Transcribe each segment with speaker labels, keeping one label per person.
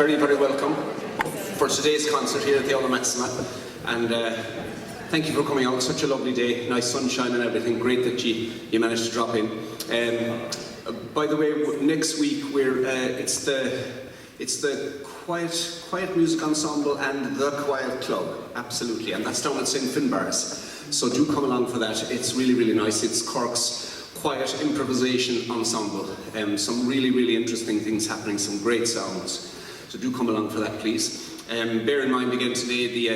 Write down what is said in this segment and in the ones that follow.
Speaker 1: very, very welcome for today's concert here at the Aula Maxima. And thank you for coming out. Such a lovely day, nice sunshine and everything. Great that you managed to drop in. By the way, next week it's the Quiet Music Ensemble and the Quiet Club, absolutely, and that's down at St. Finbarr's. So do come along for that. It's really, really nice. It's Cork's Quiet Improvisation Ensemble. Some really, really interesting things happening, some great sounds. So do come along for that, please. Bear in mind again today the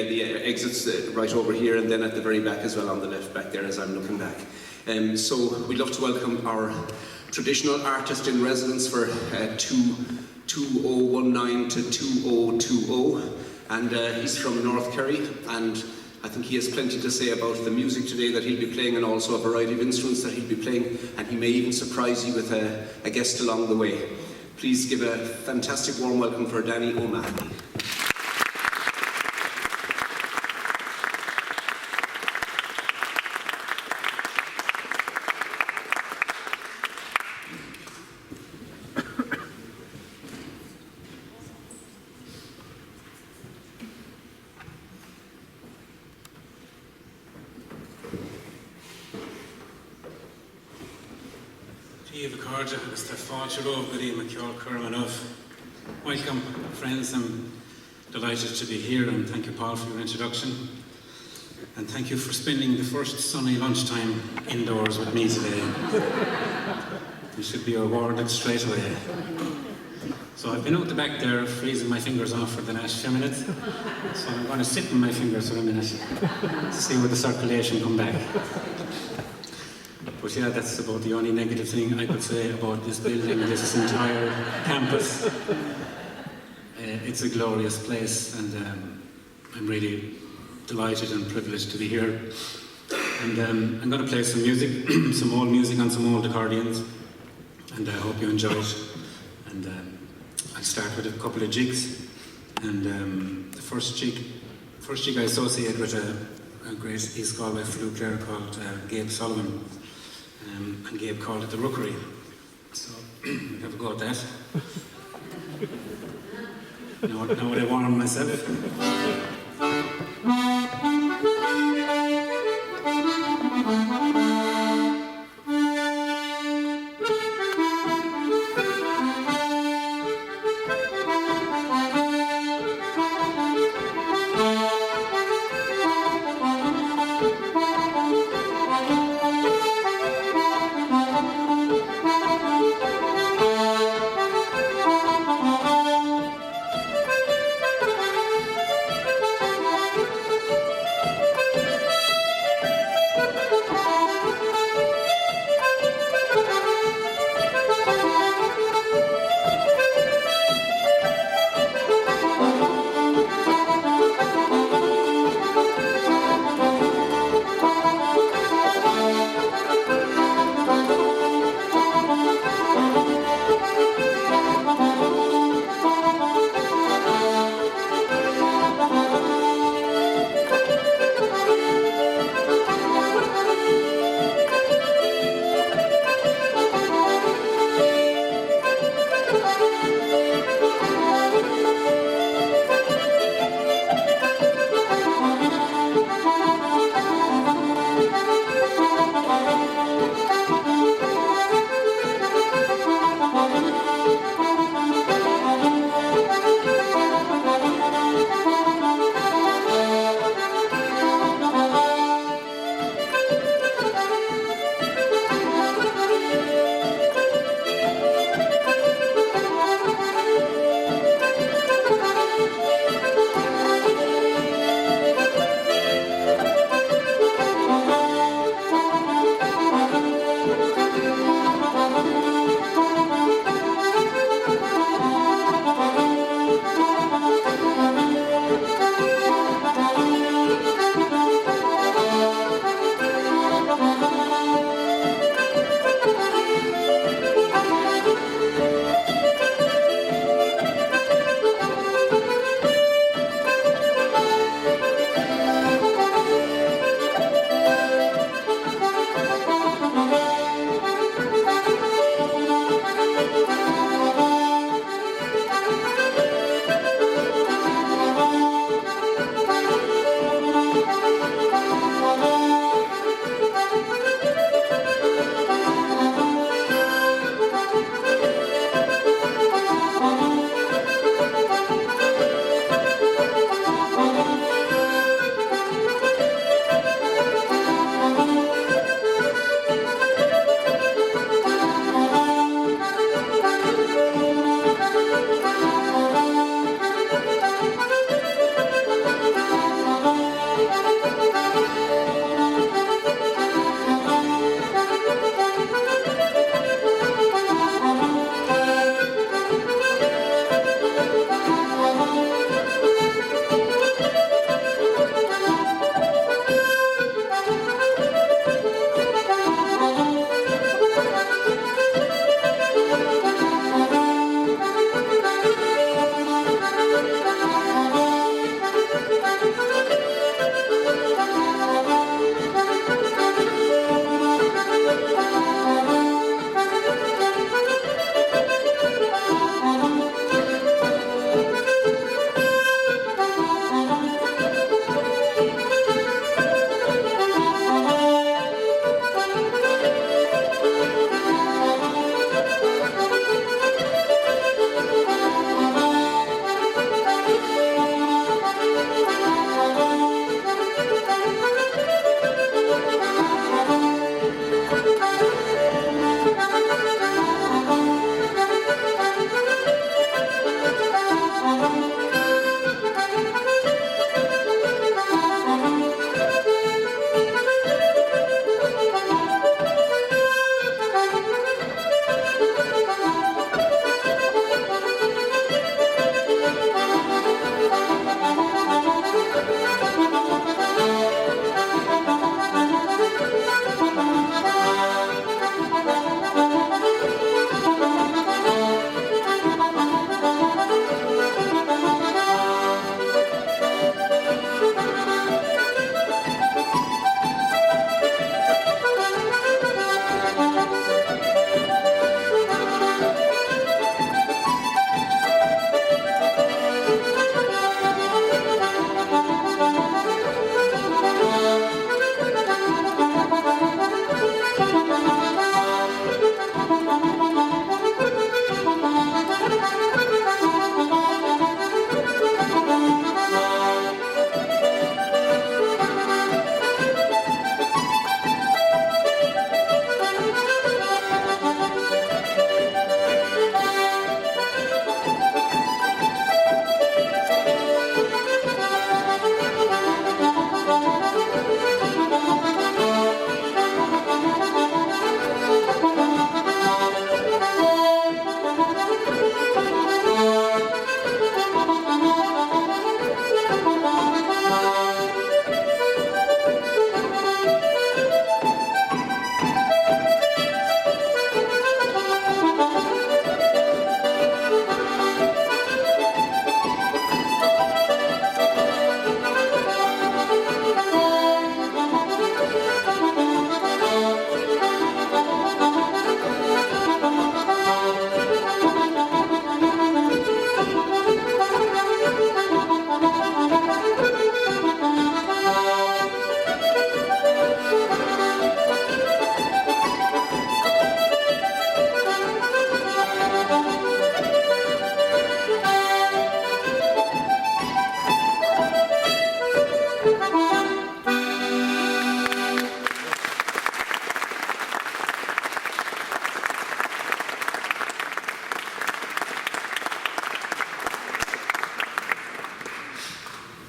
Speaker 1: exits right over here and then at the very back as well on the left back there as I'm looking back. So we'd love to welcome our traditional artist in residence for 2019 to 2020, and he's from North Kerry, and I think he has plenty to say about the music today that he'll be playing and also a variety of instruments that he'll be playing, and he may even surprise you with a guest along the way. Please give a fantastic warm welcome for Danny O'Mahony.
Speaker 2: Welcome, friends. I'm delighted to be here, and thank you, Paul, for your introduction. And thank you for spending the first sunny lunchtime indoors with me today. You should be rewarded straight away. So I've been out the back there freezing my fingers off for the last few minutes. So I'm going to sit in my fingers for a minute to see where the circulation come back. But yeah, that's about the only negative thing I could say about this building, this entire campus. It's a glorious place, and I'm really delighted and privileged to be here. And I'm going to play some music, some old music on some old accordions, and I hope you enjoy it. And I'll start with a couple of jigs. And the first jig I associate with a great East Galway flute player called Gabe Sullivan. And Gabe called it the Rookery. So we'll have a go at that. Now what I warm myself.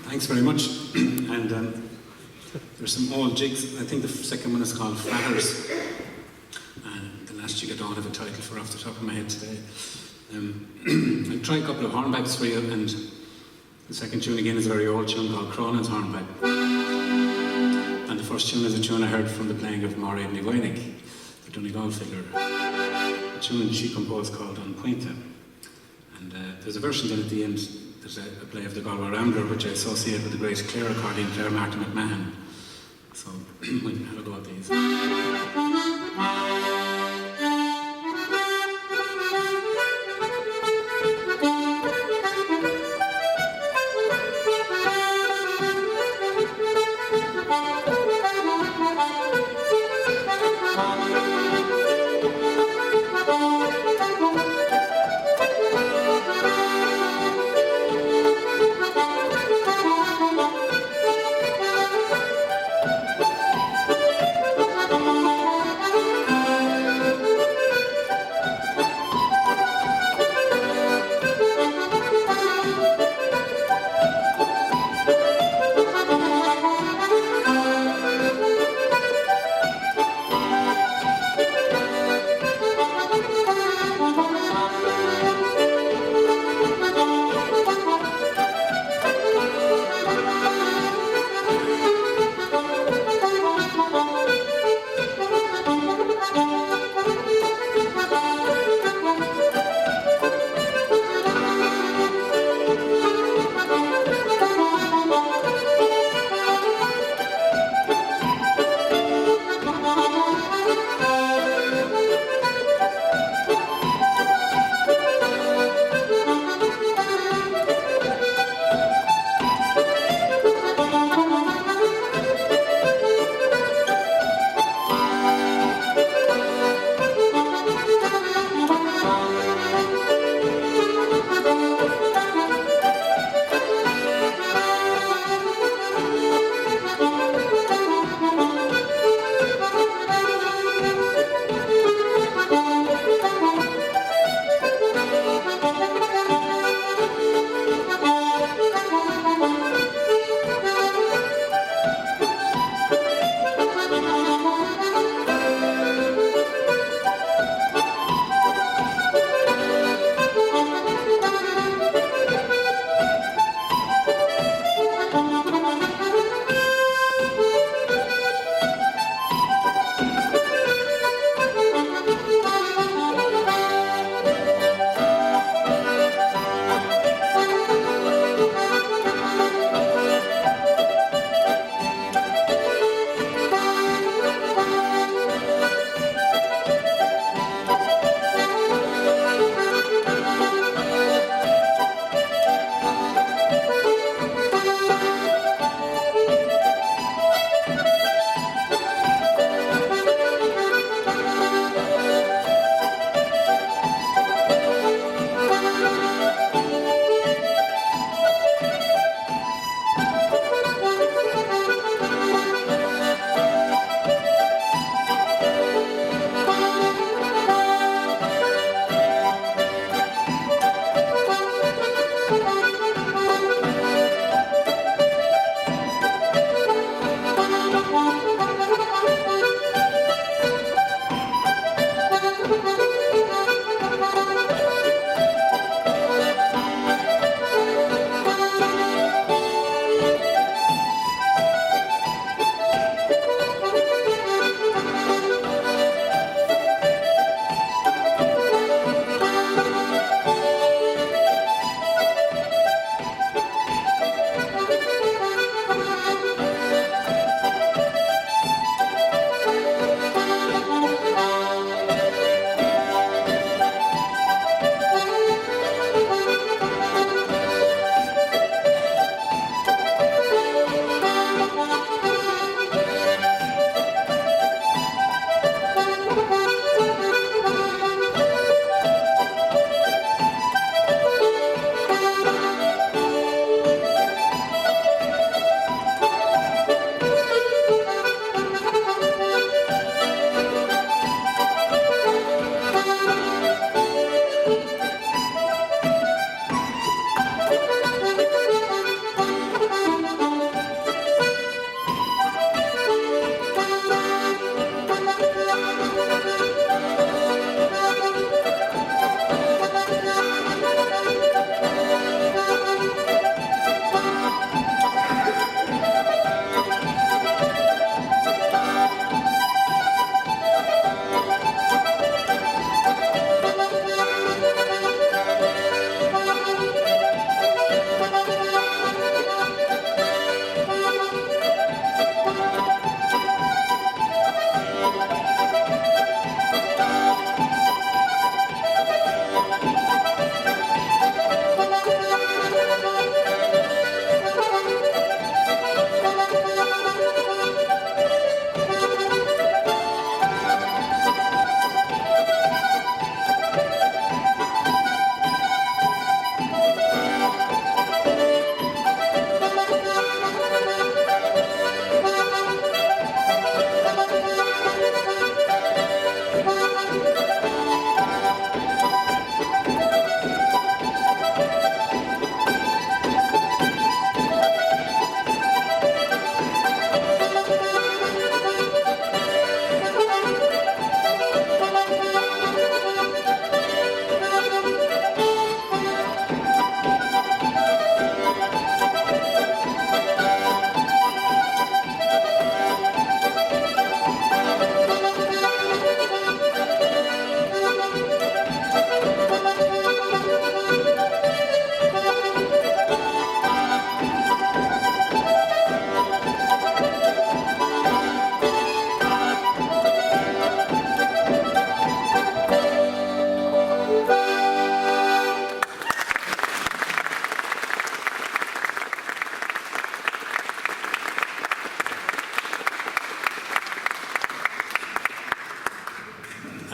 Speaker 2: Thanks very much. And there's some old jigs. I think the second one is called Flatters. And the last jig I don't have a title for off the top of my head today. I'll try a couple of hornbacks for you, and the second tune again is a very old tune called Cronin's Hornback. And the first tune is a tune I heard from the playing of Maureen Ní Bhainnig, the Donegal fiddler. A tune she composed called On Pointe. And there's a version then at the end. There's a play of the Galway Rambler, which I associate with the great Clare accordion player Martin McMahon. So we'll have a go at these.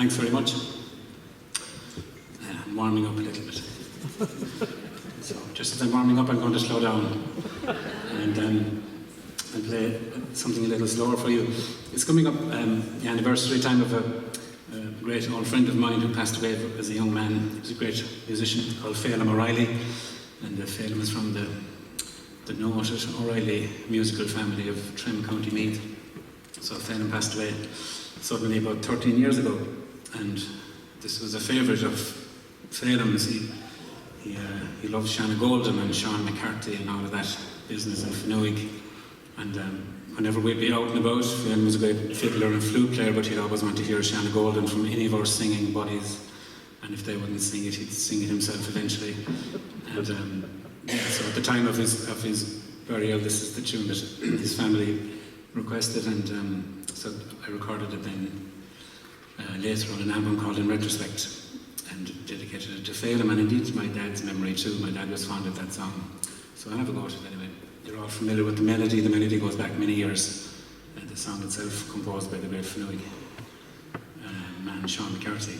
Speaker 2: thanks very much. I'm warming up a little bit. So just as I'm warming up, I'm going to slow down and I'll play something a little slower for you. It's coming up the anniversary time of a great old friend of mine who passed away as a young man. He was a great musician called FUAIM O'Reilly, and FUAIM is from the noted O'Reilly musical family of Trim, County Meath. So FUAIM passed away suddenly about 13 years ago, and this was a favourite of FUAIM's. He loved Shanna Golden and Sean McCarthy and all of that business in Fenwick. And whenever we'd be out and about, FUAIM was a great fiddler and flute player, but he'd always want to hear Shanna Golden from any of our singing buddies. And if they wouldn't sing it, he'd sing it himself eventually. And so at the time of his burial, this is the tune that his family requested, and so I recorded it then later on an album called In Retrospect, and dedicated it to FUAIM, and indeed to my dad's memory too. My dad was fond of that song, so I'll have a go at it anyway. You're all familiar with the melody. The melody goes back many years. The song itself composed by the great Fenwick man Sean McCarthy.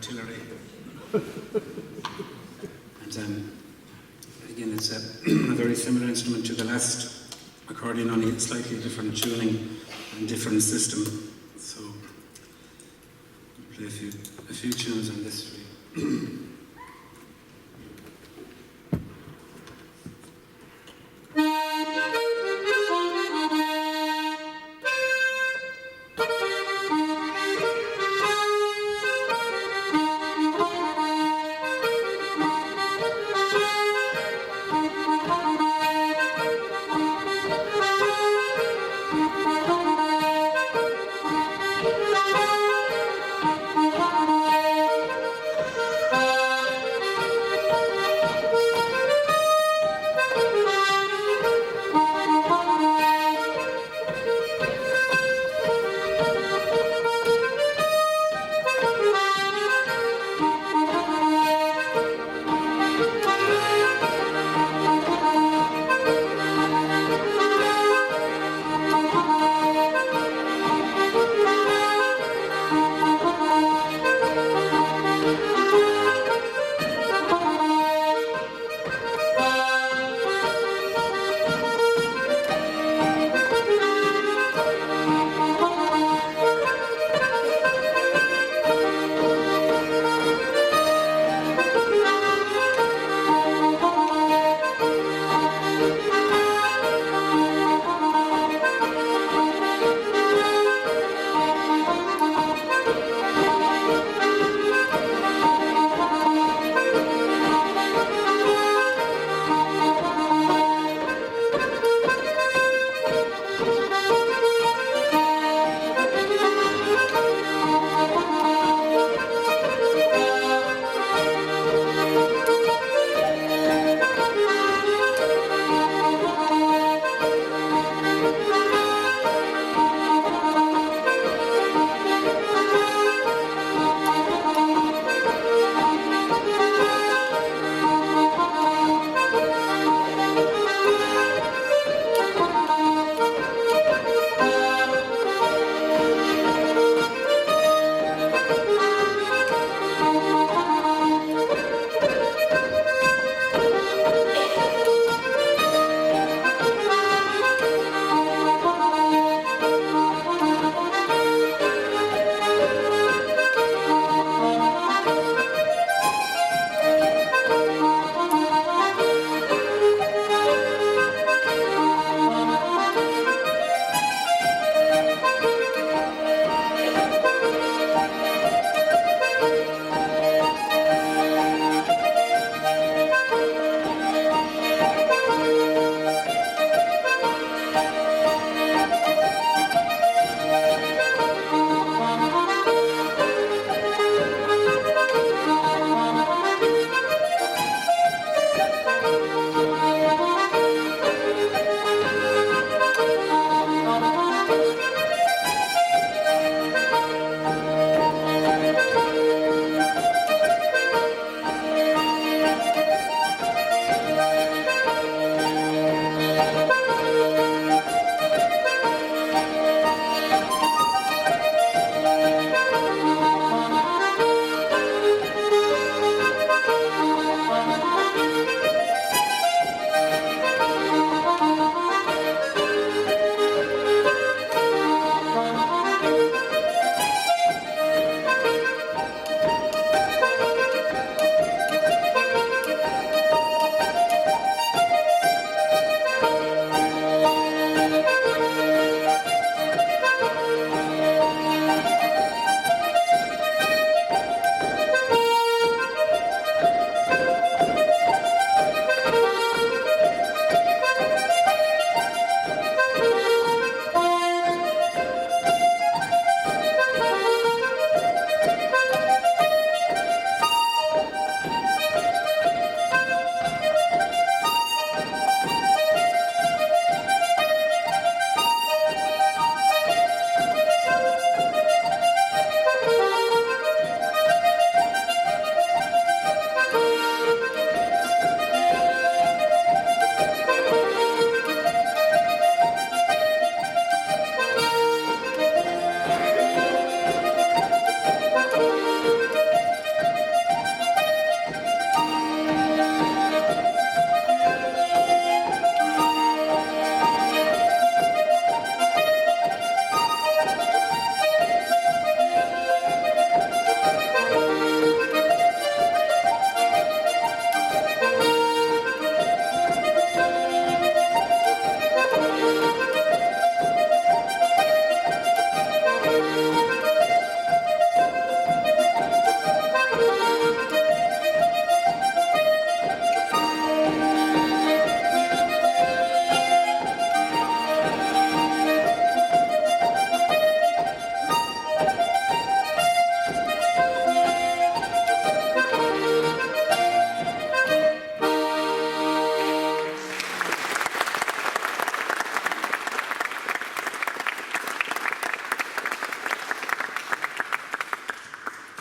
Speaker 2: artillery. And again, it's a very similar instrument to the last accordion, only slightly different tuning and different system. So I'll play a few tunes on this for you.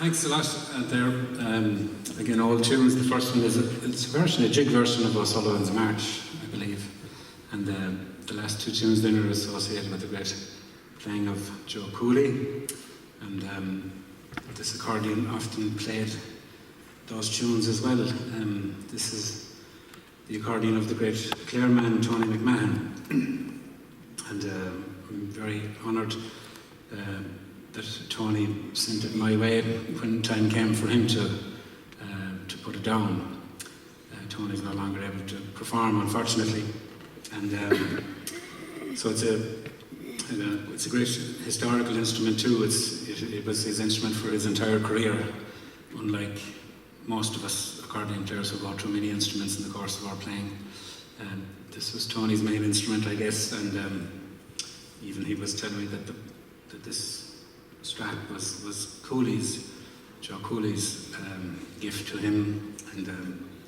Speaker 2: Thanks a lot there. Again, all tunes. The first one is a jig version of O'Sullivan's March, I believe. And the last two tunes then are associated with the great playing of Joe Cooley. And this accordion often played those tunes as well. This is the accordion of the great Clare man, Tony McMahon. And I'm very honoured that Tony sent it my way when time came for him to put it down. Tony's no longer able to perform, unfortunately, and so it's a great historical instrument too. It was his instrument for his entire career, unlike most of us accordion players who go through many instruments in the course of our playing. This was Tony's main instrument, I guess, and even he was telling me that this strap was Joe Cooley's gift to him, and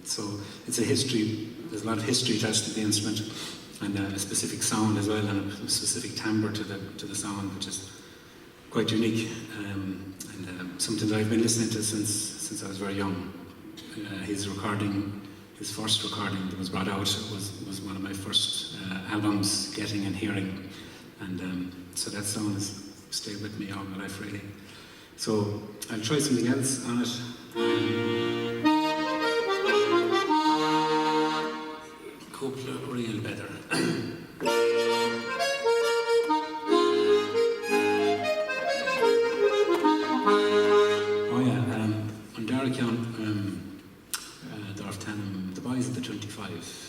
Speaker 2: so it's a history. There's a lot of history attached to the instrument, and a specific sound as well, and a specific timbre to the sound, which is quite unique, and something that I've been listening to since I was very young. His first recording that was brought out was one of my first albums getting and hearing, and so that sound has stayed with me all my life, really. So I'll try something else on it. Couple real better. Oh yeah, on Darracount, the boys at the 25.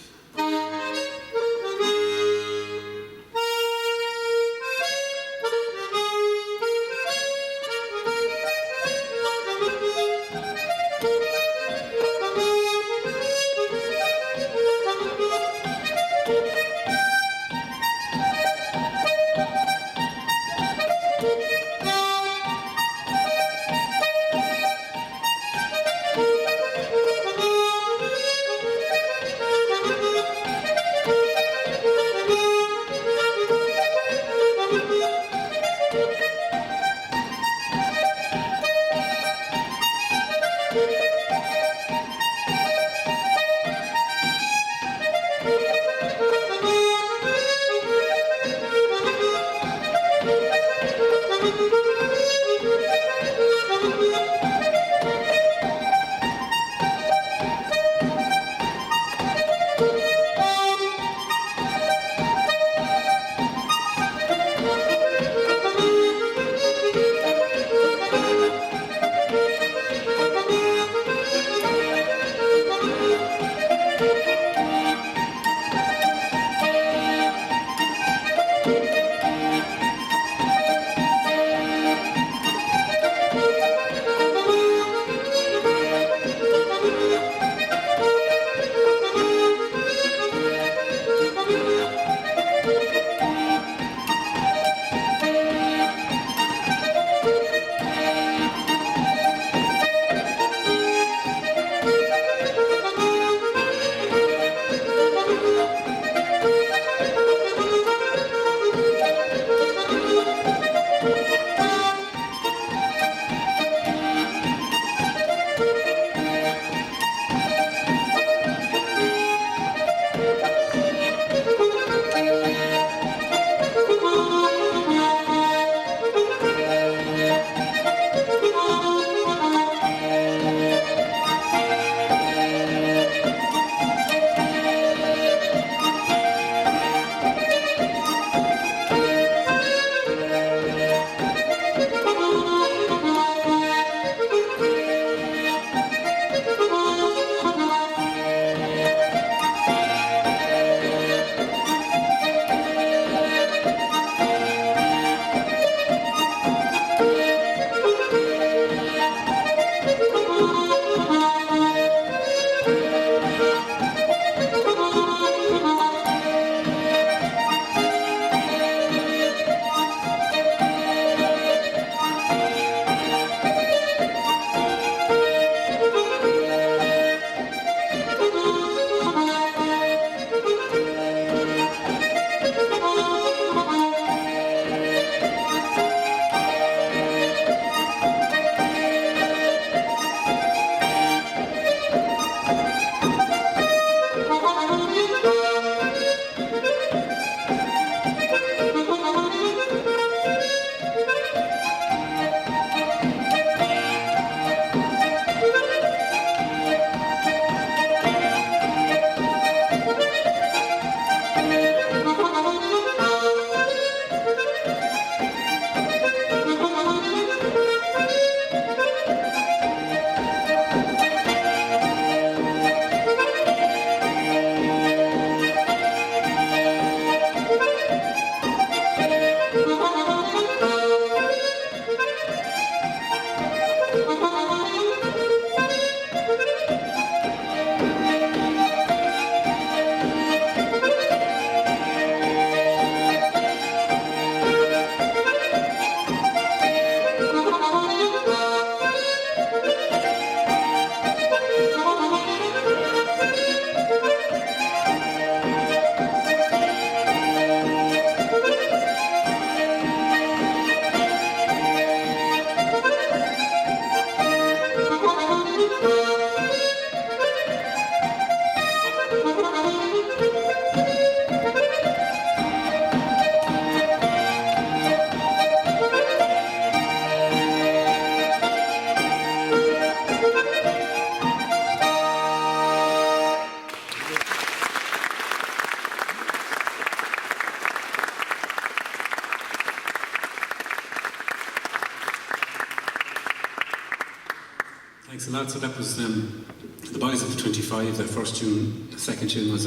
Speaker 2: Thanks a lot. So that was the Boys of the 25, their first tune. The second tune was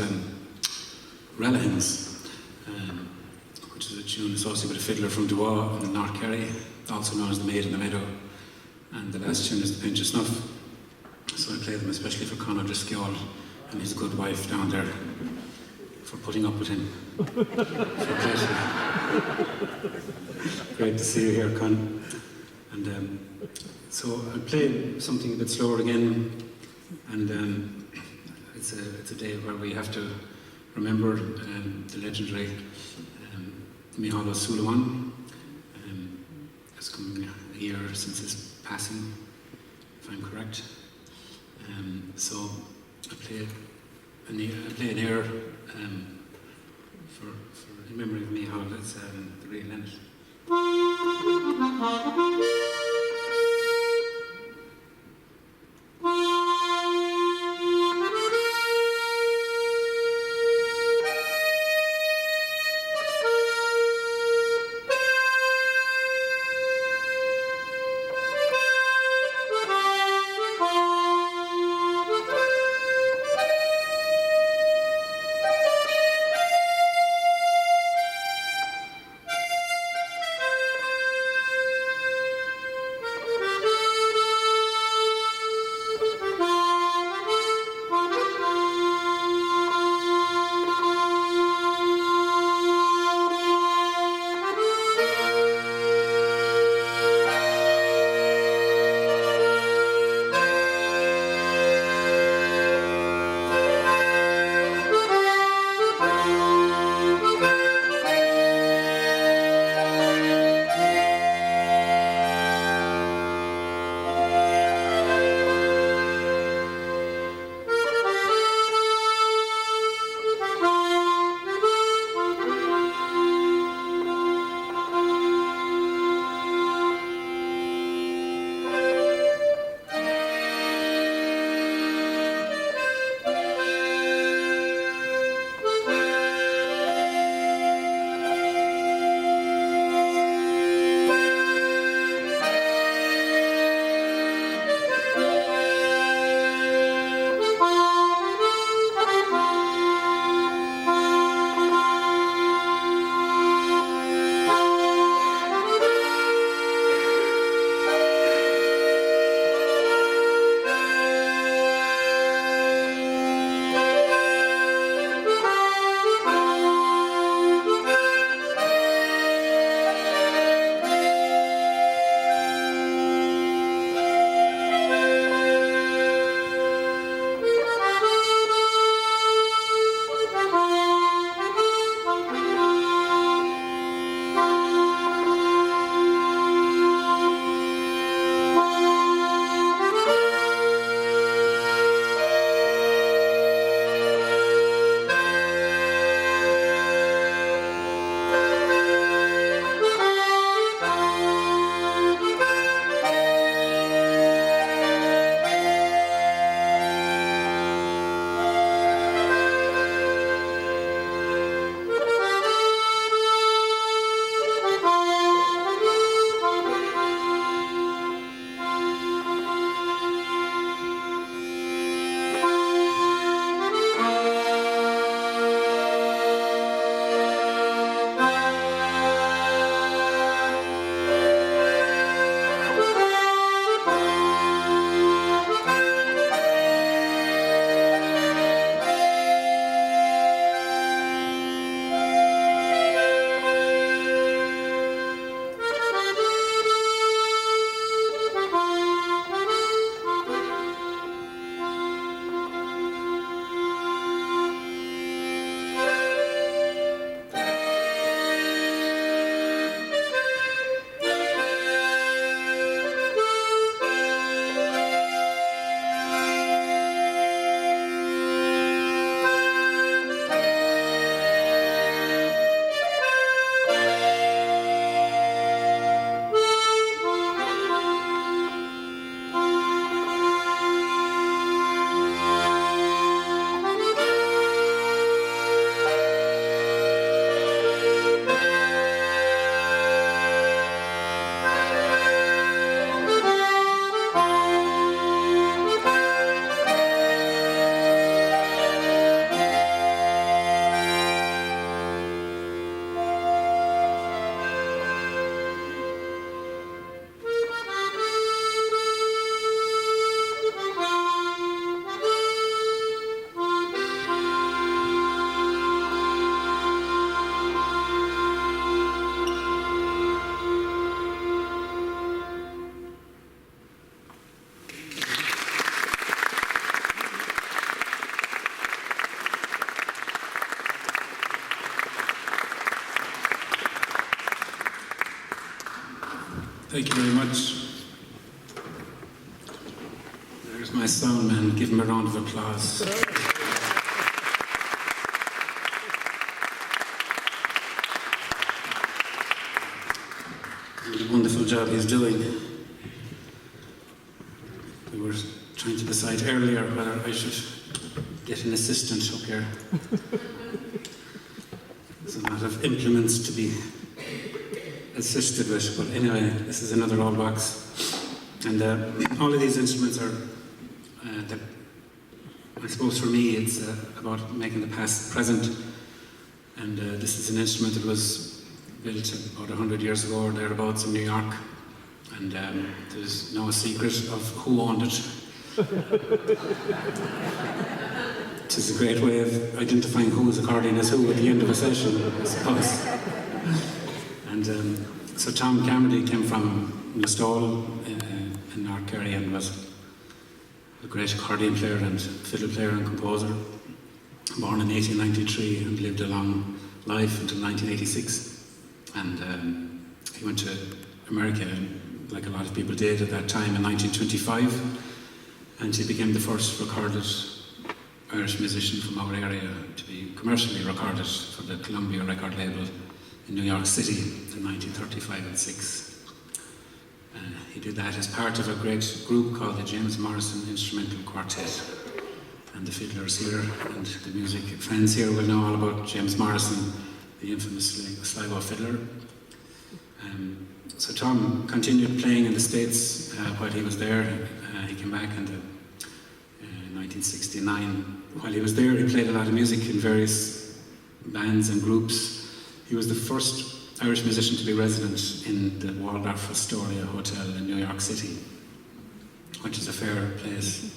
Speaker 2: Relahans, which is a tune associated with a fiddler from Dua in North Kerry, also known as the Maid in the Meadow. And the last tune is The Pinch of Snuff. So I play them especially for Conor Driscoll and his good wife down there for putting up with him. For pleasure. Great to see you here, Con. And so I'll play something a bit slower again. And it's a day where we have to remember the legendary Micheál Ó Súilleabháin. It's coming a year since his passing, if I'm correct. So I play an air for in memory of Micheál. It's the Real Lennet. Thank you very much. There's my sound man. Give him a round of applause. What a wonderful job he's doing. We were trying to decide earlier whether I should get an assistant up here. There's a lot of implements to be assisted with, but anyway, this is another old box. And all of these instruments are, I suppose for me, it's about making the past present. And this is an instrument that was built about 100 years ago or thereabouts in New York. And there's no secret of who owned it. It is a great way of identifying whose accordion is who at the end of a session, I suppose. And so Tom Carmody came from Listowel in North Kerry and was a great accordion player and fiddle player and composer. Born in 1893 and lived a long life until 1986. And he went to America, like a lot of people did at that time, in 1925. And he became the first recorded Irish musician from our area to be commercially recorded for the Columbia record label in New York City in 1935 and 6. He did that as part of a great group called the James Morrison Instrumental Quartet. And the fiddlers here and the music friends here will know all about James Morrison, the infamous Sligo fiddler. So Tom continued playing in the States while he was there. He came back in 1969. While he was there, he played a lot of music in various bands and groups. He was the first Irish musician to be resident in the Waldorf Astoria Hotel in New York City, which is a fair place.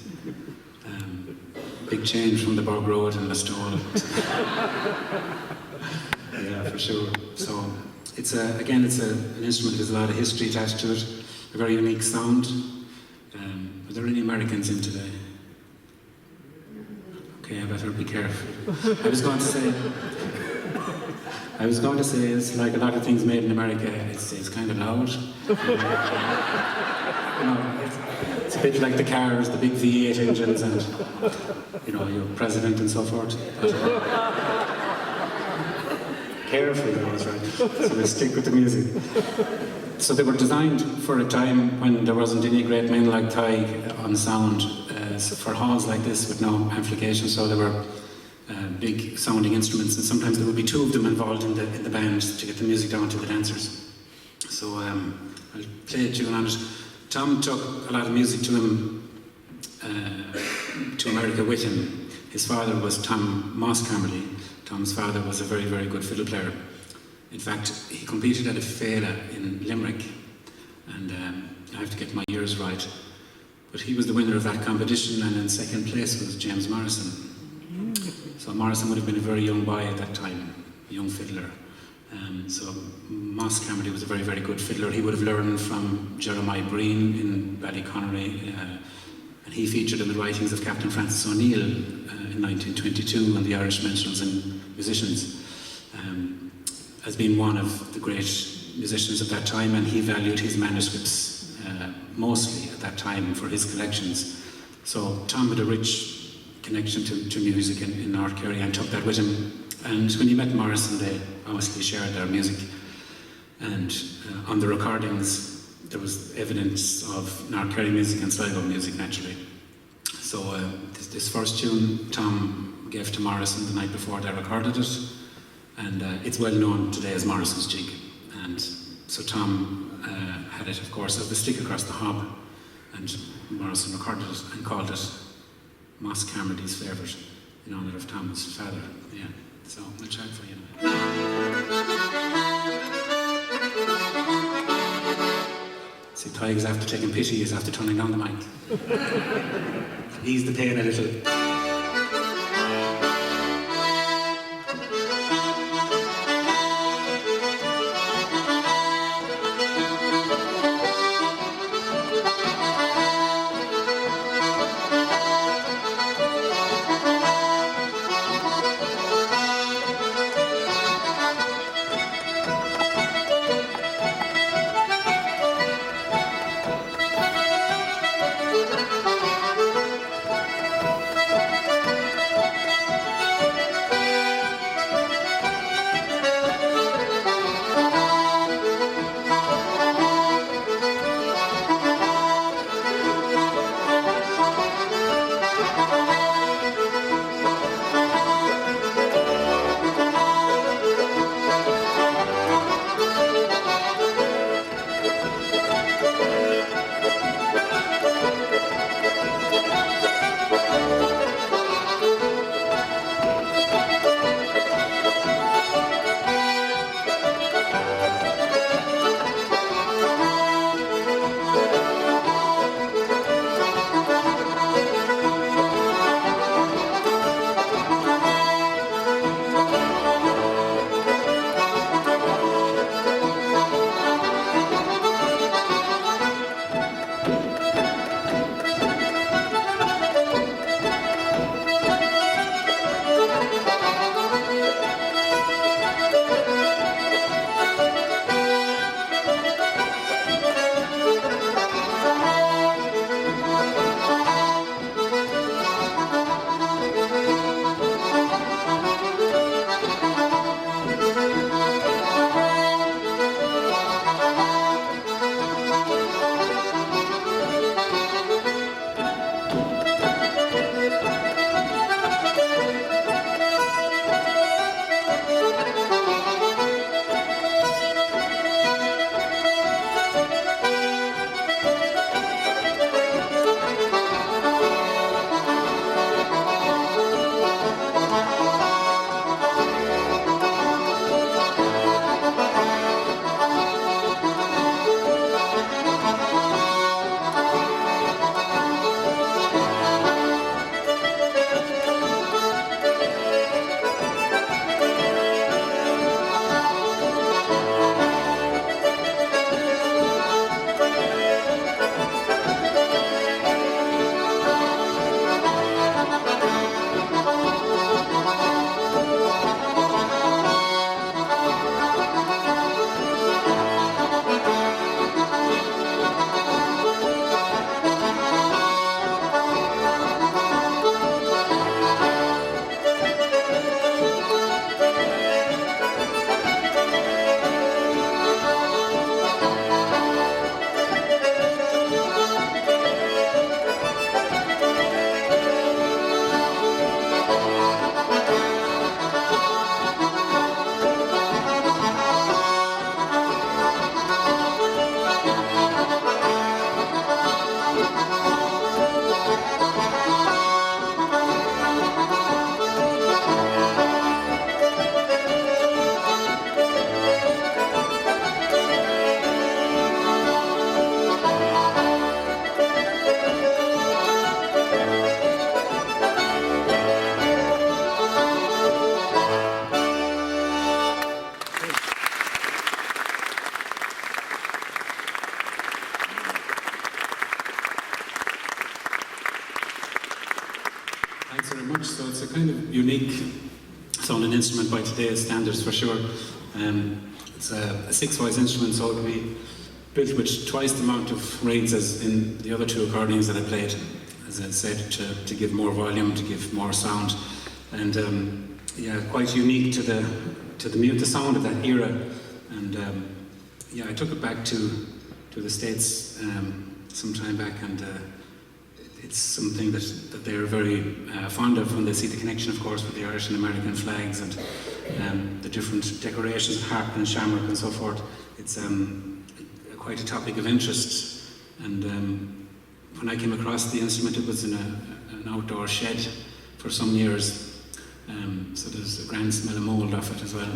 Speaker 2: Big change from the Bog Road in Listowel. Yeah, for sure. So it's an instrument that has a lot of history attached to it, a very unique sound. Are there any Americans in today? Okay, I better be careful. I was going to say it's like a lot of things made in America. It's kind of loud. It's a bit like the cars, the big V8 engines, and your president and so forth. Careful, those, right? So we stick with the music. So they were designed for a time when there wasn't any great men like Tig on sound, so for halls like this with no amplification. So there were big sounding instruments, and sometimes there would be two of them involved in the band to get the music down to the dancers. So I'll play a tune on it. Tom took a lot of music to him, to America with him. His father was Tom Moss Carmody. Tom's father was a very, very good fiddle player. In fact, he competed at a Féile in Limerick, and I have to get my years right, but he was the winner of that competition, and in second place was James Morrison. So Morrison would have been a very young boy at that time, a young fiddler. So Moss Carmody was a very, very good fiddler. He would have learned from Jeremiah Breen in Ballyconnery, and he featured in the writings of Captain Francis O'Neill in 1922 in the Irish Minstrels and Musicians, as being one of the great musicians at that time, and he valued his manuscripts mostly at that time for his collections. So Tom had a rich connection to music in North Kerry and took that with him. And when he met Morrison, they obviously shared their music. And on the recordings, there was evidence of North Kerry music and Sligo music, naturally. So this first tune, Tom gave to Morrison the night before they recorded it. And it's well known today as Morrison's Jig. And so Tom had it, of course, as the stick across the hob. And Morrison recorded it and called it Moss Carmody's favourite, in honour of Tom's father. Yeah, so I'll try it for you now. See, Tig's after taking pity, he's after turning down the mic. Ease the pain a little. sound an instrument by today's standards for sure. It's a 6-voice instrument, so it would be built with twice the amount of reeds as in the other 2 accordions that I played, as I said, to give more volume, to give more sound, and yeah, quite unique to the sound of that era. And yeah, I took it back to the States some time back, and it's something that they're very fond of when they see the connection, of course, with the Irish and American flags and the different decorations, harp and shamrock and so forth. It's quite a topic of interest. And when I came across the instrument, it was in an outdoor shed for some years. So there's a grand smell of mould off it as well.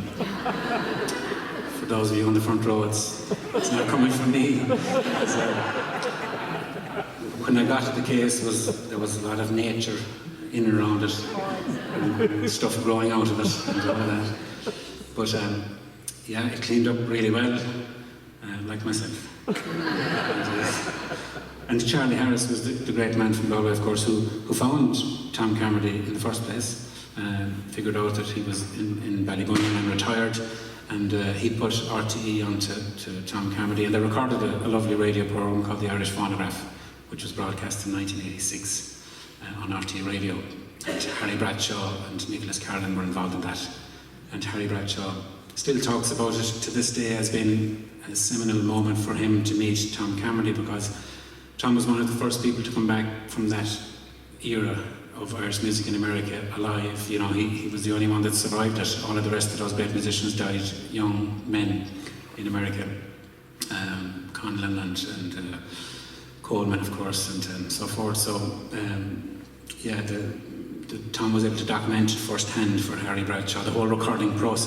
Speaker 2: For those of you on the front row, it's not coming from me. When I got to the case, there was a lot of nature in and around it, and stuff growing out of it and all that. But yeah, it cleaned up really well, like myself. And Charlie Harris was the great man from Galway, of course, who found Tom Carmody in the first place. Figured out that he was in Ballygunnion and retired, and he put RTE onto Tom Carmody, and they recorded a lovely radio programme called The Irish Phonograph, which was broadcast in 1986 on RTE Radio. And Harry Bradshaw and Nicholas Carlin were involved in that. And Harry Bradshaw still talks about it to this day as being a seminal moment for him to meet Tom Carmody, because Tom was one of the first people to come back from that era of Irish music in America alive. You know, he was the only one that survived it. All of the rest of those great musicians died young men in America. Conlon and Coleman, of course, and so forth. So, yeah, Tom was able to document it firsthand for Harry Bradshaw, the whole recording process.